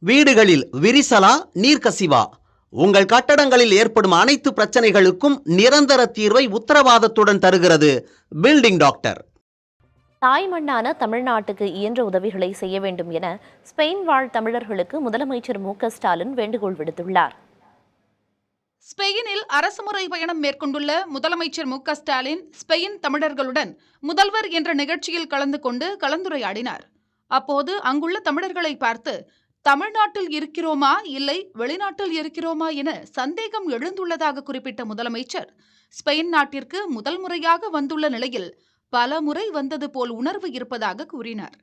வீடுகளில் விரிசலா நீர்க்கசிவா? உங்கள் கட்டடங்களில் ஏற்படும் அனைத்து பிரச்சனைகளுக்கும் நிரந்தர தீர்வை உத்தரவாதத்துடன் தருகிறது பில்டிங் டாக்டர். தாய் மண்ணான தமிழ்நாட்டுக்கு இயன்ற உதவிகளை செய்ய வேண்டும் என ஸ்பெயின் வாழ் தமிழர்களுக்கு முதலமைச்சர் மு.க.ஸ்டாலின் வேண்டுகோள் விடுத்துள்ளார். ஸ்பெயினில் அரசுமுறை பயணம் மேற்கொண்டுள்ள முதலமைச்சர் மு.க.ஸ்டாலின் ஸ்பெயின் தமிழர்களுடன் முதல்வர் என்ற நிகழ்ச்சியில் கலந்து கொண்டு கலந்துரையாடினார். அப்போது அங்குள்ள தமிழர்களை பார்த்து, தமிழ்நாட்டில் இருக்கிறோமா இல்லை வெளிநாட்டில் இருக்கிறோமா என சந்தேகம் எழுந்துள்ளதாக குறிப்பிட்ட முதலமைச்சர், ஸ்பெயின் நாட்டிற்கு முதல் முறையாக வந்துள்ள நிலையில் பல முறை வந்தது போல் உணர்வு இருப்பதாக கூறினார்.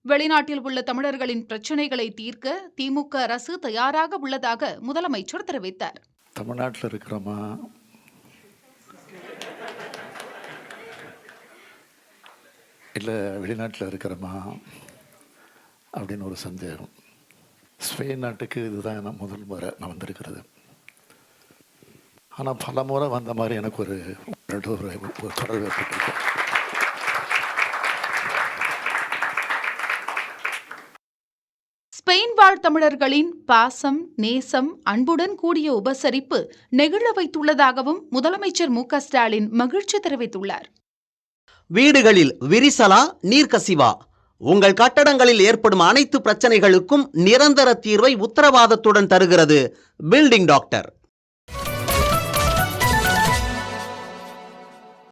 வெளிநாட்டில் உள்ள தமிழர்களின் பிரச்சினைகளை தீர்க்க திமுக அரசு தயாராக உள்ளதாக முதலமைச்சர் தெரிவித்தார். தமிழ்நாட்டில் இருக்கிறோமா இல்லை வெளிநாட்டில் இருக்கிறோமா அப்படின்னு ஒரு சந்தேகம். ஸ்பெயின் நாட்டுக்கு இதுதான் முதல் முறை நான் வந்திருக்கிறது. ஆனால் பல முறை வந்த மாதிரி எனக்கு ஒரு தொடர்பு ஏற்பட்டிருக்கு. ஸ்பெயின் வாழ் தமிழர்களின் பாசம், நேசம், அன்புடன் கூடிய உபசரிப்பு நெகிழ வைத்துள்ளதாகவும் முதலமைச்சர் மு.க.ஸ்டாலின் மகிழ்ச்சி தெரிவித்துள்ளார். வீடுகளில் விரிசலா நீர்க்கசிவா? உங்கள் கட்டடங்களில் ஏற்படும் அனைத்து பிரச்சனைகளுக்கும் நிரந்தர தீர்வை உத்தரவாதத்துடன் தருகிறது பில்டிங் டாக்டர்.